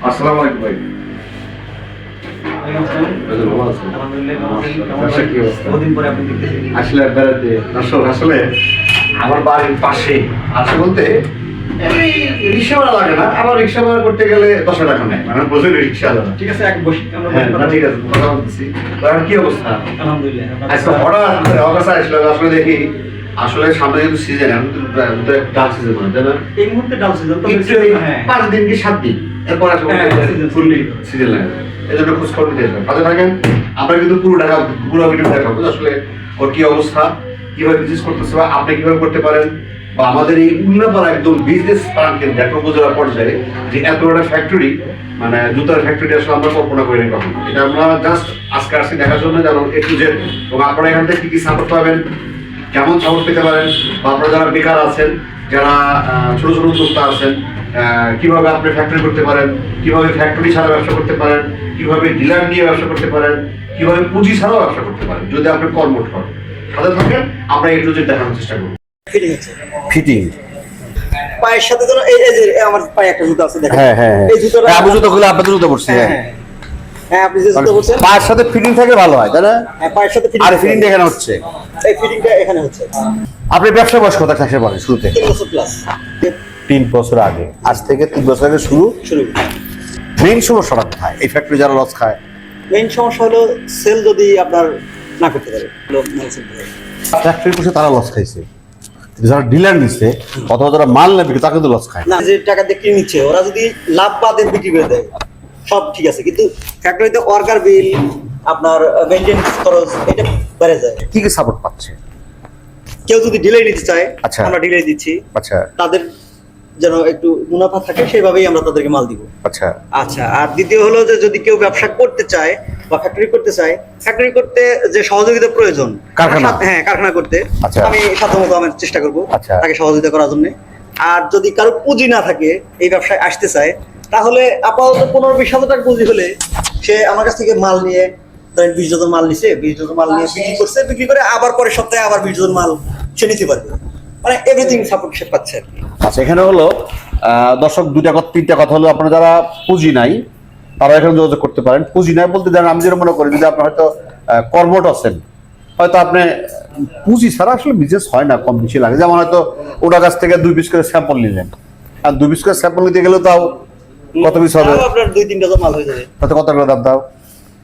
আসসালামু আলাইকুম ভাই। আসলে বেড়াতে দর্শক আসলে আমার বাড়ির পাশে আসে বলতে রিক্সা ভাড়া লাগে না, আবার রিক্সা ভাড়া করতে গেলে 10 টাকা নেয়, মানে বোঝেন রিক্সা ভাড়া। ঠিক আছে, এক বসি আমরা হ্যাঁ, না, ঠিক আছে, কথা বলতেছি। আর কি অবস্থা? আলহামদুলিল্লাহ। আজকে হঠাৎ করে অবস্থা আসলে আসলে দেখি আসলে সামনে কিন্তু সিজন, এখন তো ডাল সিজন মানে তাই না? এই মুহূর্তে ডাল সিজন তো একটু হ্যাঁ 5 দিন কি 7 দিন এরপর আসলে ফুললি সিজন লাগে। এই জন্য খোঁজ খবর নিতে আসবেন, কাজে থাকেন। আমরা কিন্তু পুরো ভিডিও দেখাবো আসলে ওর কি অবস্থা, কিভাবে বিজনেস করতেছে বা আপনি কিভাবে করতে পারেন, বা আমাদের এই উন্নতপাড়া একদম বিজনেস প্ল্যান কিন্তু একটা উপজেলা পর্যায়ে যে এত বড় ফ্যাক্টরি, মানে জুতার ফ্যাক্টরি আসলে আমরা কল্পনা করি না কখনো। এটা আমরা জাস্ট আজকে আসছি দেখার জন্য যেন একটু যে, এবং আপনারা এখান থেকে কি কি সাপোর্ট পাবেন, কেমন সাপোর্ট পেতে পারেন, বা আপনারা যারা বেকার আছেন, যারা ছোট ছোট উদ্যোক্তা আছেন, কিভাবে আপনি ফ্যাক্টরি করতে পারেন, কিভাবে ফ্যাক্টরি ছাড়া ব্যবসা করতে পারেন, কিভাবে ডিলার নিয়ে ব্যবসা করতে পারেন, কিভাবে পুঁজি ছাড়াও ব্যবসা করতে পারেন যদি আপনি কর্মঠ হন। সাথে থাকেন, আমরা একটু যে দেখানোর চেষ্টা করব। ফিটিং আছে, ফিটিং পায়ের সাথে ধরো এই যে আমার পায়ে একটা জুতা আছে দেখেন। হ্যাঁ হ্যাঁ, এই জুতাটা আপনি জুতো খুলে আপনার জুতো পড়ছে। হ্যাঁ হ্যাঁ, আপনি যে জুতা বলছেন পায়ের সাথে ফিটিং থাকে ভালো হয় তাই না? হ্যাঁ, পায়ের সাথে ফিটিং। আর ফিটিং এখানে হচ্ছে, এই ফিটিংটা এখানে হচ্ছে। আপনি ব্যবসা বয়স কত থাকতে পারেন শুরুতে? 3 বছর প্লাস। 3 বছর আগে, আজ থেকে 3 বছর আগে শুরু। মেইন সমস্যাটা কোথায় এই ফ্যাক্টরি যারা লস খায়? মেইন সমস্যা হলো সেল যদি আপনার না করতে পারে, ফ্যাক্টরি করছে তারা লস খাইছে, যারা ডিলার নিচ্ছে অথবা যারা মাল নেবে তাকে তো লস খায় না। যে টাকা দিয়ে কিনে নিচ্ছে ওরা যদি লাভ বাদে বিক্রি করে দেয় সব ঠিক আছে, কিন্তু ফ্যাক্টরিতে ওয়ার্কার বিল, আপনার মেইনটেনেন্স খরচ, এটা বেড়ে যায়। কি কি সাপোর্ট পাচ্ছে? কেউ যদি ডিলে নিতে চায় আচ্ছা, আমরা ডিলে দিচ্ছি। আচ্ছা, তাদের যেন একটু মুনাফা থাকে সেভাবেই আমরা তাদেরকে মাল দিব। আচ্ছা আচ্ছা, আর দ্বিতীয় হলো যে যদি কেউ ব্যবসা করতে চায় বা ফ্যাক্টরি করতে চায়, ফ্যাক্টরি করতে যে সহযোগিতা প্রয়োজন, কারখানা, হ্যাঁ কারখানা করতে আচ্ছা, আমি সাধ্যমতো আমি চেষ্টা করব আচ্ছা, তাকে সহযোগিতা করার জন্য। আর যদি কারো পুঁজি না থাকে এই ব্যবসায় আসতে চায়, তাহলে আপাতত 15-20 হাজার টাকা পুঁজি হলে সে আমার কাছ থেকে মাল নিয়ে, ধরেন 20 ডজন মাল নিছে, 20 ডজন মাল নিয়ে বিক্রি করছে, বিক্রি করে আবার পরের সপ্তাহে আবার 20 ডজন মাল সে নিতে পারবে, মানে এভরিথিং সাপোর্ট সে পাচ্ছে আর কি। আচ্ছা, এখানে হলো দর্শক 2-3টা কথা হলো, আপনারা যারা পুঁজি নাই তারা এখানে যোগাযোগ করতে পারেন। পুঁজি নাই বলতে জানেন, আমি যেটা মনে করি যদি আপনি হয়তো কর্মঠ আছেন, হয়তো আপনি পুঁজি ছাড়া আসলে বিজনেস হয় না, কম বেশি লাগে। যেমন হয়তো ওটার কাছ থেকে 2 পিস করে স্যাম্পল নিলেন, আর 2 পিস করে স্যাম্পল নিতে গেলেও তাও কত পিস হবে? আপনার 2-3 ডজন মাল হয়ে যাবে, তাতে কত করে দাম দাও?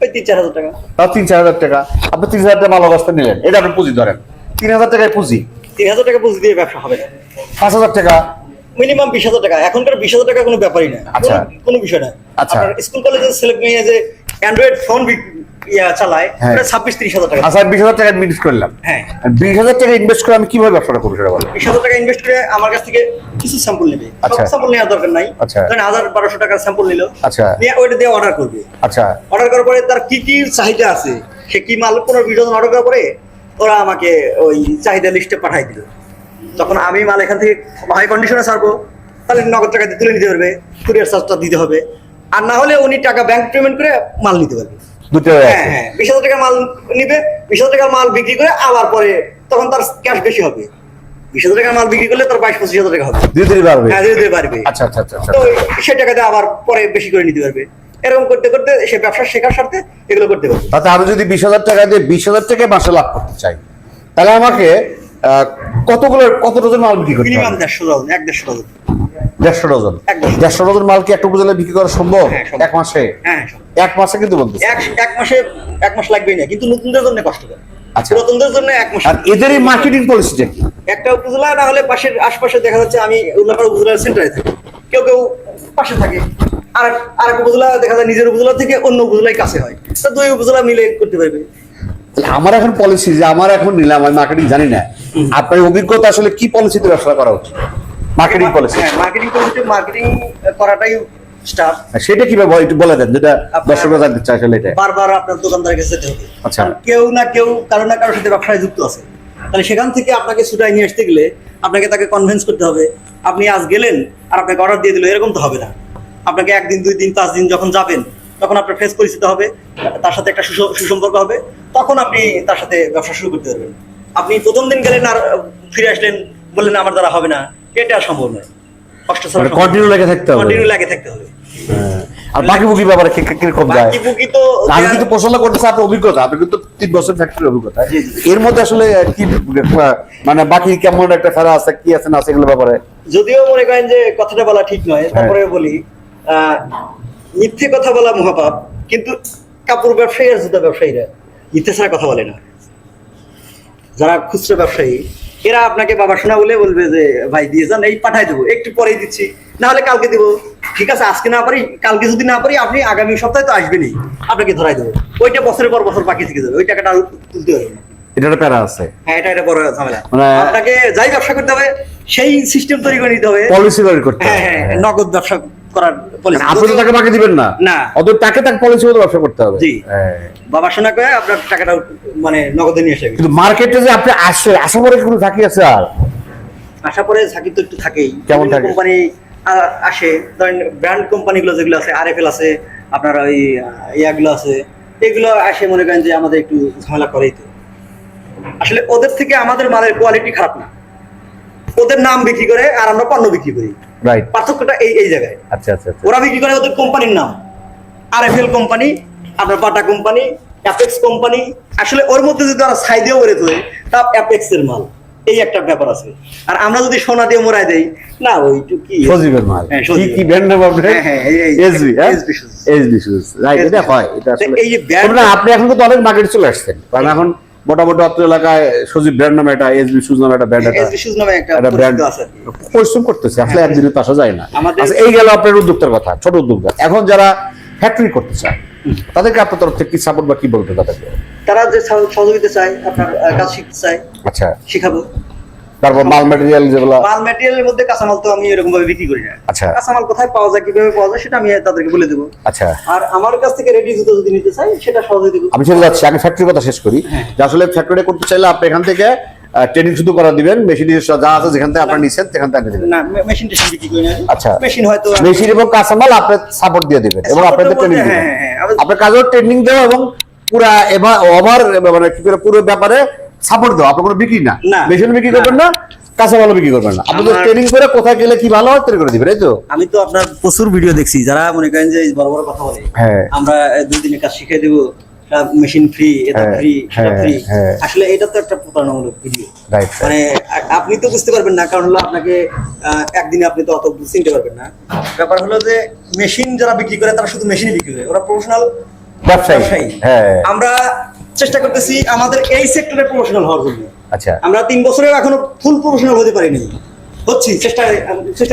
ওই 3-4 হাজার টাকা। তাও 3-4 হাজার টাকা। আপনি 30 হাজার টাকা মাল অবস্থা নিলেন, এটা আপনি পুঁজি ধরেন, 3 হাজার টাকায় পুঁজি। 3,000 টাকা পুঁজি দিয়ে ব্যবসা হবে না। 5 হাজার টাকা, মিনিমাম 20 হাজার টাকা। এখনকার 20 হাজার টাকা কোনো ব্যাপারই না, আচ্ছা, কোনো বিষয় না। আচ্ছা, আপনার স্কুল কলেজের ছেলে মেয়ে যে অ্যান্ড্রয়েড ফোন চালায়, 26-30 হাজার টাকা। আচ্ছা, 20 হাজার টাকা ইনভেস্ট করলাম। হ্যাঁ, 20 হাজার টাকা ইনভেস্ট করে আমি কিভাবে ব্যবসাটা করবো সেটা বলো। 20 হাজার টাকা ইনভেস্ট করে আমার কাছ থেকে কিছু স্যাম্পল নেবে, আচ্ছা, সব স্যাম্পল নেওয়ার দরকার নাই। আচ্ছা, ধরেন 1000-1200 টাকার স্যাম্পল নিল, আচ্ছা, নিয়ে ওইটা দিয়ে অর্ডার করবে। আচ্ছা, অর্ডার করার পরে তার কি কি চাহিদা আছে, সে কি মাল 15-20 ডজন অর্ডার করার পরে ওরা আমাকে ওই চাহিদা লিস্টে পাঠাই দিল। তখন আমি মাল এখান থেকে হাই কন্ডিশনে ছাড়বো, তাহলে নগদ টাকা দিয়ে তুলে নিতে পারবে, কুরিয়ার চার্জটা দিতে হবে। আর না হলে উনি টাকা ব্যাংক পেমেন্ট করে মাল নিতে পারবে। হ্যাঁ হ্যাঁ, 20 হাজার টাকার মাল নিবে, 20 হাজার টাকার মাল বিক্রি করে আবার পরে তখন তার ক্যাশ বেশি হবে। 20 হাজার টাকার মাল বিক্রি করলে তার 22-25 হাজার টাকা হবে, দিতে পারবে। হ্যাঁ, দিতে পারবে। আচ্ছা আচ্ছা আচ্ছা, তো সে টাকাতে আবার পরে বেশি করে নিতে পারবে। এরকম করতে করতে সে ব্যবসা শেখার সাথে এগুলো করতে পারবে। তাতে আমি যদি 20 হাজার টাকা দিয়ে 20 হাজার টাকা মাসে লাভ করতে চাই, তাহলে আমাকে কত ডজন মাল বিক্রি করতে মিনিমাম হবে? 150 ডজন, 1-150 ডজন। 150 ডজন, 150 ডজন মাল কি একটা উপজেলায় বিক্রি করা সম্ভব? হ্যাঁ, সম্ভব। এক মাসে? হ্যাঁ, এক মাসে কিন্তু বলতে এক মাস লাগবেই না, কিন্তু নতুনদের জন্য কষ্টকর। আচ্ছা, নতুনদের জন্য 1 মাস। আর এদেরই মার্কেটিং পলিসিটা কি? একটা উপজেলা না হলে পাশের আশপাশে দেখা যাচ্ছে, আমি উল্লাপাড়া উপজেলার সেন্টারে থাকি, কেউ কেউ পাশে থাকে, আর এক উপজেলা দেখা যায় নিজের উপজেলা থেকে অন্য উপজেলায় কাছে হয়, তা 2 উপজেলা মিলে করতে পারবে। আমার এখন পলিসি যে আমার এখন নিলাম, আমি মার্কেটিং জানি না, আপনার অভিজ্ঞতা আসলে কি পলিসিতে ব্যবসা করা উচিত? মার্কেটিং পলিসি, হ্যাঁ, মার্কেটিং করাটাই স্টার্ট। সেটা কিভাবে একটু বলে দেন, যেটা দর্শকরা জানতে চায় আসলে। এটা বারবার আপনার দোকানদারের কাছে যেতে হবে। আচ্ছা, কেউ না কেউ কারো না কারোর সাথে ব্যবসায় যুক্ত আছে, তাহলে সেখান থেকে আপনাকে ছুটাই নিয়ে আসতে গেলে আপনাকে তাকে কনভিন্স করতে হবে। আপনি আজ গেলেন আর আপনাকে অর্ডার দিয়ে দিল, এরকম তো হবে না। আপনাকে 1 দিন 2 দিন 5 দিন যখন যাবেন তখন আপনার ফেস পরিচিত হবে, তার সাথে একটা সুসম্পর্ক হবে, তখন আপনি তার সাথে ব্যবসা শুরু করতে পারবেন। আপনি প্রথম দিন গেলেন আর ফিরে আসলেন বললেন আমার দ্বারা হবে না, এটা সম্ভব নয়। কষ্ট ছাড়া কন্টিনিউ লেগে থাকতে হবে। কন্টিনিউ লেগে থাকতে হবে। আর বাকি বুকি ব্যাপারে কিরকম যায়? বাকি বুকি তো আমি কিন্তু পছন্দ করতেছি আপনার অভিজ্ঞতা, আপনি কিন্তু 3 বছর ফ্যাক্টরির অভিজ্ঞতা, জি, জি। এর মধ্যে আসলে কি মানে বাকি কেমন একটা ফেরা আছে, কি আছে না আছে এগুলো ব্যাপারে? যদিও মনে করেন যে কথাটা বলা ঠিক নয়, তারপরে বলি মিথ্যে কথা বলা মহাপাপ, কিন্তু কাপড় ব্যবসায়ী আর জুতা ব্যবসায়ীরা মিথ্যে ছাড়া কথা বলে না। যারা খুচরা ব্যবসায়ী এরা আপনাকে বাবা শোনা বলে বলবে যে ভাই দিয়ে যান, এই পাঠাই দেবো, একটু পরেই দিচ্ছি, না হলে কালকে দিব। ঠিক আছে, আজকে না পারি, কালকে যদি না পারি আপনি আগামী সপ্তাহে তো আসবেনই, আপনাকে ধরাই দেবো। ওইটা বছরের পর বছর বাকি থেকে যাবে, ওই টাকাটা আর তুলতে হবে না। এটা একটা প্যারা আছে, হ্যাঁ, এটা বড় ঝামেলা। মানে- আপনাকে যাই ব্যবসা করতে হবে সেই সিস্টেম তৈরি করে নিতে হবে, পলিসি তৈরি করতে হ্যাঁ হবে। হ্যাঁ, নগদ ব্যবসা করার পলিসি। আপনি তো তাকে বাকি দিবেন না, না। অত তাকে পলিসি মতো ব্যবসা করতে হবে। জি। হ্যাঁ। বাবা শোনা করে আপনার টাকাটা মানে নগদে নিয়ে আসে। কিন্তু মার্কেটে যে আপনি আশা করে কোনো ঝাঁকি আছে আর? আশা পরে ঝাঁকি তো একটু থাকেই। কেমন থাকে? কোম্পানি আসে, ধরেন ব্র্যান্ড কোম্পানিগুলো যেগুলো আছে, আরএফএল আছে, আপনার ওই ইয়াগুলো আছে, এগুলো আসে মনে করেন যে আমাদের একটু ঝামেলা করেই তো। আসলে ওদের থেকে আমাদের মালের কোয়ালিটি খারাপ না, ওদের নাম বিক্রি করে আর আমরা পণ্য বিক্রি করি, রাইট। পার্থক্যটা এই জায়গায়। আচ্ছা আচ্ছা আচ্ছা। ওরা বিক্রি করে ওদের কোম্পানির নাম, আরএফএল কোম্পানি, আপনার বাটা কোম্পানি, অ্যাপেক্স কোম্পানি। আসলে ওর মধ্যে যদি ওরা ছাই দিয়েও বেরোতে হয় তা অ্যাপেক্স এর মাল, এই একটা ব্যাপার আছে। আর আমরা যদি সোনা দিয়ে মোড়াই দেই, না ওইটু কি সজীবের মাল, হ্যাঁ, কি সজীবের। কি ব্র্যান্ড নাম আপনার? হ্যাঁ, হ্যাঁ, এসবি, হ্যাঁ SB shoes। SB shoes, right. এটা হয়, এটা তো আসলে এই যে brand- তবে না, আপনি এখন কিন্তু অনেক মার্কেটে চলে আসছেন, কারণ এখন মোটামুটি অত্র এলাকায় সজীব ব্র্যান্ড নামে একটা, এসবি শুজ নামে একটা ব্র্যান্ড, এসবি শুজ নামে একটা একটা ব্র্যান্ড পরিচিত আছে আর কি। পরিশ্রম করতেছে, আসলে একদিনে তো আসা যায় না। আমাদের- আচ্ছা, এই গেল আপনার উদ্যোক্তার কথা, ছোট উদ্যোক্তা। এখন যারা ফ্যাক্টরি করতে চায় তাদেরকে আপনার তরফ থেকে কি সাপোর্ট বা কি বলতে তাদেরকে? তারা যে সহযোগিতা চায়, আপনার কাজ শিখতে চায়, আচ্ছা, শিখাবো। তারপর মাল ম্যাটেরিয়াল যেগুলো, মাল ম্যাটেরিয়ালের মধ্যে কাঁচামাল তো আমি এরকম ভাবে বিক্রি করি না। আচ্ছা। কাঁচামাল কোথায় পাওয়া যায়, কিভাবে পাওয়া যায়, সেটা আমি তাদেরকে বলে দেবো। আচ্ছা, আর আমার কাছ থেকে রেডি জুতো যদি নিতে চাই, সেটা সহজে দেবো। আমি চলে যাচ্ছি, আগে ফ্যাক্টরির কথা শেষ করি। হ্যাঁ। যে আসলে ফ্যাক্টরি করতে চাইলে আপনি এখান থেকে ট্রেনিং শুধু করা দিবেন, মেশিন যা আছে যেখান থেকে আপনার নিচ্ছেন সেখান থেকে দিবেন। না, মেশিন টেশিন বিক্রি করি না। আচ্ছা। মেশিন হয়তো মেশিন এবং কাঁচামাল আপনি সাপোর্ট দিয়ে দিবেন এবং Support আপনাদের বলতে, ট্রেনিং দিবেন। হ্যাঁ, হ্যাঁ, হ্যাঁ। আপনার কাজেও ট্রেনিং দেওয়া এবং পুরা ওভার মানে কি করে পুরো ব্যাপারে সাপোর্ট দেওয়া, আপনার কোনো বিক্রি না, না। মেশিন বিক্রি করবেন না, কাঁচামালও বিক্রি করবেন না, আপনাদের আমার- ট্রেনিং করে কোথায় গেলে কি ভালো হয় তৈরি করে দিবেন, এই তো? আমি তো আপনার প্রচুর ভিডিও দেখছি, যারা মনে করেন যে বড় বড় কথা বলে, হ্যাঁ। আমরা 2 দিনে কাজ শিখিয়ে দেবো, মেশিন ফ্রি, এটা হ্যাঁ, ফ্রি, সেটা হ্যাঁ, ফ্রি। হ্যাঁ। আসলে এটা তো একটা প্রতারণামূলক ভিডিও। রাইট, মানে আপনি তো বুঝতে পারবেন না, কারণ হলো আপনাকে একদিনে আপনি তো অত চিনতে পারবেন না। ব্যাপার হলো যে মেশিন যারা বিক্রি করে তারা শুধু মেশিনই বিক্রি করে, ওরা প্রফেশনাল ব্যবসায়ী। হ্যাঁ। আমরা চেষ্টা করতেছি আমাদের এই সেক্টরে প্রফেশনাল হওয়ার জন্য। আচ্ছা, আমরা 3 বছরেও এখনো ফুল প্রফেশনাল হতে পারিনি, হচ্ছি, চেষ্টা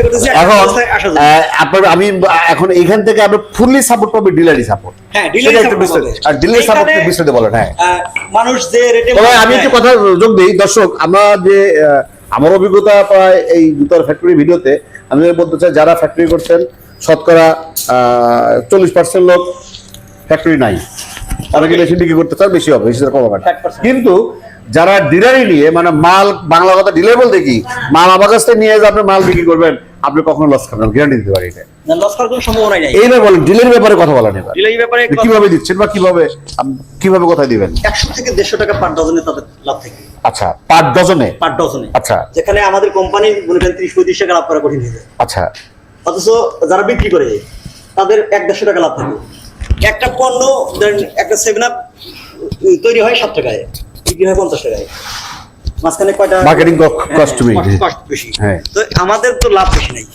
করতেছি একটা এখন অবস্থায় আসার জন্য। আপনার আমি এখন এইখান থেকে আপনি ফুললি সাপোর্ট পাবেন, ডিলারি সাপোর্ট। হ্যাঁ, dealer support পাবে। আর ডিলার সাপোর্ট এইখানে- বিষয়টা বলেন। হ্যাঁ, মানুষ যে রেটে, তবে আমি একটু কথা যোগ দিই, দর্শক, আমরা যে আমার অভিজ্ঞতা প্রায় এই জুতার ফ্যাক্টরি ভিডিওতে আমি বলতে চাই, যারা ফ্যাক্টরি করছেন শতকরা 40% লোক ফ্যাক্টরি নাই, তারা কি মেশিন বিক্রি করতে চান, বেশি হবে, বেশি কম হবে না। 60% কিন্তু যারা ডিলারি নিয়ে, মানে মাল, বাংলা কথা ডিলার বলতে কি, মাল আমার কাছ থেকে নিয়ে যে আপনি মাল বিক্রি করবেন, আপনি কখনো লস খাবেন, গ্যারান্টি দিতে পারি এটা। লস করার কোনো সম্ভাবনাই নাই। এইবার বলেন ডিলারি ব্যাপারে কথা বলেন এবার, ডিলারি ব্যাপারে কিভাবে দিচ্ছেন বা কিভাবে কোথায় দিবেন? 100 থেকে 150 টাকা পার ডজনে তাদের লাভ থাকে, আচ্ছা, পার ডজনে? পার ডজনে। আচ্ছা যেখানে আমাদের কোম্পানি মনে করেন 30-35 টাকা লাভ করা কঠিন হয়ে যায়, আচ্ছা অথচ যারা বিক্রি করে তাদের 150 টাকা লাভ থাকে। একটা পণ্য ধরেন একটা 7 আপ তৈরি হয় 7 টাকায়, বিক্রি হয় 50 টাকায়, মাঝখানে কয়টা মার্কেটিং কস্ট কষ্ট বেশি। হ্যাঁ। তো আমাদের তো লাভ বেশি নাই,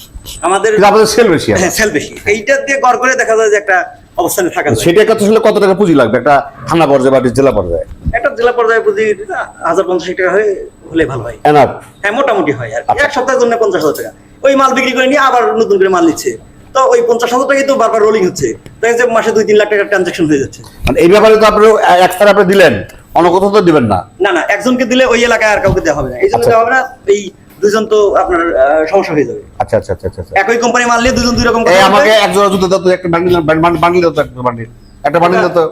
আমাদের কিন্তু আপনাদের সেল বেশি আছে। হ্যাঁ, সেল বেশি। এইটা দিয়ে গড় করে দেখা যায় যে একটা অবস্থানে থাকা যায়। সেটা কত আসলে কত টাকা পুঁজি লাগবে একটা থানা পর্যায়ে বা জেলা পর্যায়ে? একটা জেলা পর্যায়ে বুঝি 1050 টাকা হলে ভালো হয়। এনাফ? হ্যাঁ, মোটামুটি হয়। আর আচ্ছা। এক সপ্তাহের জন্য 50,000 টাকা, ওই মাল বিক্রি করে নিয়ে আবার নতুন করে মাল নিচ্ছে, তো ওই 50,000 টাকাই তো বারবার রোলিং হচ্ছে, তাই যে মাসে 2-3 লাখ টাকার ট্রানজাকশন হয়ে যাচ্ছে। মানে এই ব্যাপারে তো আপনি একসাথে আপনি দিলেন, অন্য কোথাও তো দিবেন না। না না, একজনকে দিলে ওই এলাকায় আর কাউকে দেওয়া হবে না, এই জন্য আচ্ছা। দেওয়া হবে না, এই দুজন তো আপনার সমস্যা হয়ে যাবে। আচ্ছা আচ্ছা আচ্ছা আচ্ছা। একই কোম্পানি মাল নিয়ে দুজন 2 রকম এই কথা আমাকে বলবে। এক জোড়া জুতো দাও তো, একটা বান্ডিল দাও তো, একটা বান্ডিল দাও তো।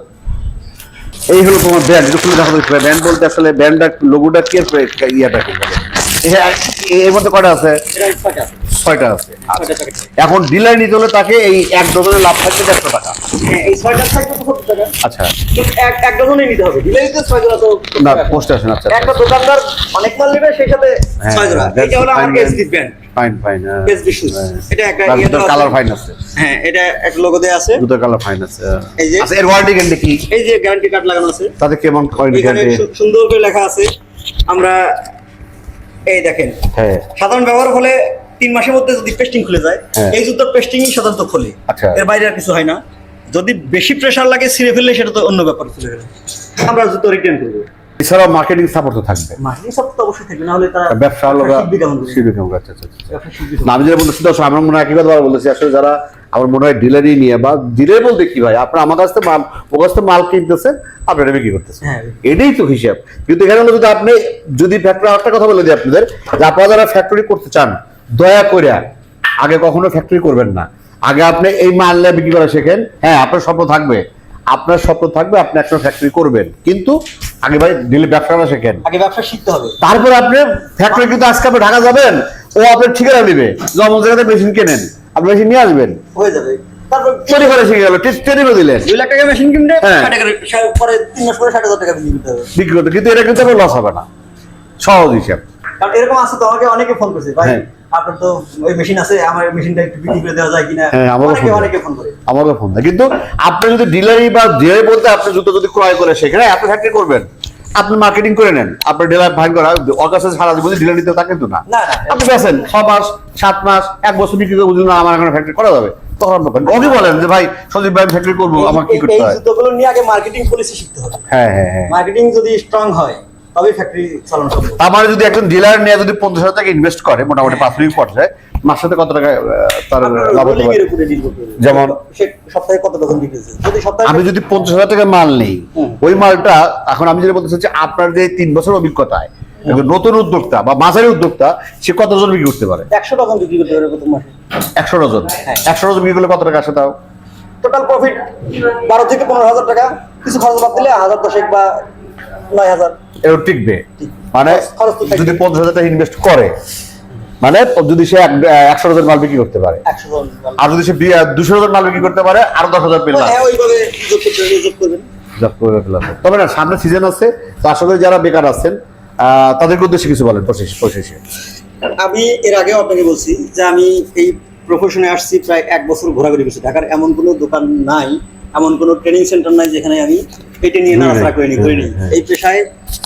এই হলো তোমার ব্র্যান্ড, এটা খুলে দেখা যাচ্ছে। ব্র্যান্ড বলতে আসলে ব্র্যান্ডটা, লোগোটা কি এর ইয়াটা কি বলে? এর মধ্যে কয়টা আছে? এটা 6টা। 6টা আছে। আচ্ছা। 6টা টাকা। এখন ডিলার নিতে হলে তাকে এই এক ডজনের লাভ থাকবে 150 টাকা। হ্যাঁ, এই 6টার সাইজ তো 70 টাকা। আচ্ছা, তো এক ডজনই নিতে হবে, দিলে নিতে 6 জোড়া তো না 70 টাকা। পোস্ট আসেন। আচ্ছা একটা দোকানদার অনেক মাল নেবে, সেই সাথে হ্যাঁ, 6 জোড়া। that's এটা হলো আমার fine. SD brand. Fine fine SB shoes, এটা একটা ইয়ে দেওয়া কালার আছে। ফাইন আছে, হ্যাঁ, এটা একটা লোগো দেয়া আছে। জুতার কালার ফাইন আছে। এই যে আচ্ছা, এর ওয়ারেন্টি গ্যারান্টি কি? এই যে গ্যারান্টি কার্ড লাগানো আছে, তাতে কেমন ওয়ারেন্টি এখানে গ্যারান্টি? সুন্দর করে লেখা আছে। আমরা এই দেখেন, হ্যাঁ সাধারণ ব্যবহার হলে 3 মাসের মধ্যে যদি পেস্টিং খুলে যায়, হ্যাঁ। এই জুতার পেস্টিংই সাধারণত খোলে, আচ্ছা। এর বাইরে আর কিছু হয় না। যদি বেশি প্রেসার লাগে ছিঁড়ে ফেললে সেটা তো অন্য ব্যাপার, চলে গেল, আমরা জুতো রিটার্ন করবো। এছাড়াও মার্কেটিং সাপোর্ট তো থাকবে, মার্কেটিং সব তো অবশ্যই থাকবে, না হলে তারা ব্যবসা লোক শিখবে কেমন করে? শিখবে কেমন করে? আচ্ছা আচ্ছা আচ্ছা। ব্যবসা শিখবে না, আমি যেটা বলতেছি দর্শক, আমার মনে হয় একই কথা বলেছি, আসলে যারা আমার মনে হয় ডিলারই নিয়ে বা ডিলার বলতে কি ভাই, আপনার আমার কাছ থেকে মাল, ও কাছ থেকে মাল কিনতেছেন, আপনারা বিক্রি করতেছেন, হ্যাঁ। এটাই তো হিসাব। কিন্তু এখানে হলো যদি আপনি যদি ফ্যাক্টরি, একটা কথা বলে দিই আপনাদের, যে আপনারা যারা ফ্যাক্টরি করতে চান, দয়া করে আগে কখনো ফ্যাক্টরি করবেন না। আগে আপনি এই মাল নিয়ে বিক্রি করা শেখেন। হ্যাঁ, আপনার স্বপ্ন থাকবে, আপনার স্বপ্ন থাকবে, আপনি একটা ফ্যাক্টরি করবেন, কিন্তু আগে ভাই ডিলে ব্যবসাটা শেখেন, আগে ব্যবসা শিখতে হবে। তারপর আপনি ফ্যাক্টরি, কিন্তু আজকে আপনি ঢাকা যাবেন, ও আপনার ঠিকানা দিবে, যেমন জায়গাতে মেশিন কেনেন, আপনি মেশিন নিয়ে আসবেন, হয়ে যাবে। তারপর তৈরি করে শিখে গেল, ট্রেনিংও দিলেন, 2 লাখ টাকা মেশিন কিনলে হ্যাঁ। 60 পরে 3 মাস পরে 60,000 টাকা বিক্রি করতে হবে। বিক্রি করতে, কিন্তু এটা কিন্তু আপনার লস হবে না, সহজ হিসাব। কারণ এরকম আছে তো, আমাকে অনেকে ফোন করছে, ভাই হ্যাঁ। আপনার তো ওই মেশিন আছে, আমার মেশিনটা একটু বিক্রি করে দেওয়া যায় কিনা, হ্যাঁ, আমারও অনেকে ফোন অনেকে ফোন করে। আমাকে ফোন দেয়। কিন্তু আপনি যদি ডিলারি বা ডিলারি বলতে আপনি জুতো যদি ক্রয় করে সেখানে আপনি ফ্যাক্টরি করবেন, আপনি মার্কেটিং করে নেন, আপনার ডিলার ফাইন করা ওর কাছে সারা জীবন ডিলার দিতে তা কিন্তু না। না, না। আপনি বেছেন 6 মাস 7 মাস 1 বছর বিক্রি করে বুঝলেন না আমার এখানে ফ্যাক্টরি করা যাবে, তখন আপনি করেন। ওকে বলেন যে ভাই সন্দীপ ভাই ফ্যাক্টরি করবো, আমার কি করতে এই হয়? জুতোগুলো নিয়ে আগে মার্কেটিং পলিসি শিখতে হবে। হ্যাঁ হ্যাঁ হ্যাঁ। মার্কেটিং যদি স্ট্রং হয় তবে ফ্যাক্টরি চালানো সম্ভব। তার মানে যদি একজন ডিলার নিয়ে যদি 50,000 টাকা ইনভেস্ট করে মোটামুটি প্রাথমিক পর্যায়ে, মাসে কত টাকা তার লাভ হতে পারে? এর উপরে ডিল করতে হবে। যেমন সে সপ্তাহে কত ডজন বিক্রি হচ্ছে, যদি সপ্তাহে আমি যদি 50,000 টাকা মাল নেই, হুম। ওই মালটা এখন আমি যেটা বলতে চাচ্ছি, আপনার যে 3 বছর অভিজ্ঞতায় একজন নতুন উদ্যোক্তা বা মাঝারি উদ্যোক্তা, সে কতজন বিক্রি করতে পারে? 100 ডজন বিক্রি করতে পারে প্রথম মাসে। 100 ডজন। হ্যাঁ। 100 ডজন বিক্রি করলে কত টাকা আসে তাও? টোটাল প্রফিট 12 থেকে 15,000 টাকা, কিছু খরচ বাদ দিলে 1000 10 বা 9,000। এও টিকবে, মানে খরচ তো থাকবে। যদি 50,000 টাকা ইনভেস্ট করে, মানে যদি সে 100 ডজন মাল বিক্রি করতে পারে, 100 জন। আর যদি সে 200 ডজন মাল বিক্রি করতে পারে, আরো 10,000 পেলাম। হ্যাঁ, ওইভাবে যোগ করতে হবে, যোগ করবেন। তবে না, সামনে সিজন আছে, তো আসলে যারা বেকার আছেন তাদেরকে উদ্দেশ্যে কিছু বলেন পরিশেষে। আমি এর আগেও আপনাকে বলছি যে আমি এই প্রফেশনে আসছি প্রায় 1 বছর ঘোরাঘুরি করছি। ঢাকার এমন কোনো দোকান নাই, এমন কোনো ট্রেনিং সেন্টার নাই যেখানে আমি এটা নিয়ে নাড়াচাড়া করিনি। এই পেশায়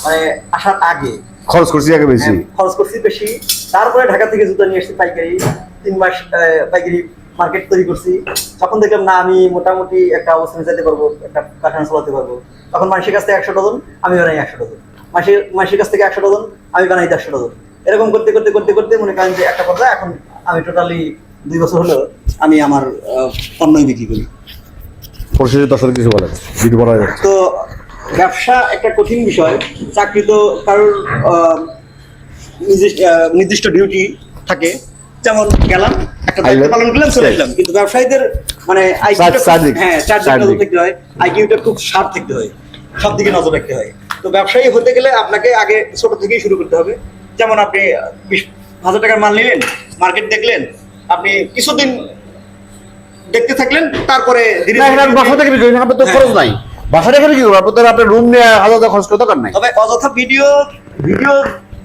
মানে আসার আগে খরচ করছি আগে বেশি, খরচ করছি বেশি, তারপরে ঢাকা থেকে জুতা নিয়ে এসেছি পাইকারি, 3 মাস পাইকারি মার্কেট তৈরি করছি। তখন দেখলাম না, আমি মোটামুটি একটা অবস্থানে যেতে পারবো, একটা কারখানা চালাতে পারবো। তখন মানুষের কাছ থেকে 100 ডজন, আমি বানাই 100 ডজন, মানুষের কাছ থেকে 100 ডজন, আমি বানাই 150 ডজন। এরকম করতে করতে করতে করতে মনে করেন যে একটা পর্যায়ে এখন আমি টোটালি 2 বছর হলো আমি আমার পণ্যই বিক্রি করি। পরিশেষে দর্শক কিছু বলেন, ভিডিও করা যাচ্ছে। তো ব্যবসা একটা কঠিন বিষয়। চাকরি তো কারোর নির্দিষ্ট ডিউটি থাকে, যেমন গেলাম একটা দায়িত্ব পালন করলাম, চলে আসলাম। কিন্তু ব্যবসায়ীদের মানে চার্জ থাকতে হয়, আইকিউটা খুব শার্প থাকতে হয়, সব দিকে নজর রাখতে হয়। তো ব্যবসায়ী হতে গেলে আপনাকে আগে ছোট থেকেই শুরু করতে হবে। যেমন আপনি 20,000 টাকার মাল নিলেন, মার্কেট দেখলেন, আপনি কিছুদিন দেখতে থাকলেন, তারপরে ধীরে ধীরে বাসা থেকে বিক্রি করেন, আপনার তো খরচ নাই, বাসা থেকে বিক্রি করবেন, আপনার রুম নিয়ে 1,000 টাকা খরচ করার দরকার নাই। তবে অযথা ভিডিও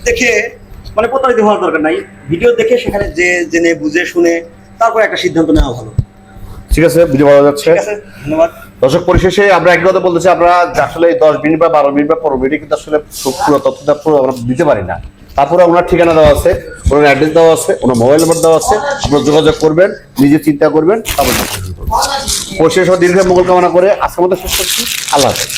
দেখে মানে প্রতারিত হওয়ার দরকার নাই। ভিডিও দেখে সেখানে যে জেনে বুঝে শুনে তারপর একটা সিদ্ধান্ত নেওয়া ভালো। ঠিক আছে, ভিডিও বলা যাচ্ছে। ঠিক আছে, ধন্যবাদ। দর্শক পরিশেষে আমরা একই কথা বলতেছি, আমরা আসলে 10 মিনিট বা 12 মিনিট বা 15 মিনিট কিন্তু আসলে পুরো তথ্যটা পুরো আমরা দিতে পারি না। তারপরে ওনার ঠিকানা দেওয়া আছে, ওনার অ্যাড্রেস দেওয়া আছে, ওনার মোবাইল নাম্বার দেওয়া আছে, আপনারা যোগাযোগ করবেন, নিজে চিন্তা করবেন, তারপর পরিশেষে দীর্ঘ মঙ্গল কামনা করে আজকের মতো শেষ করছি। আল্লাহ হাফেজ।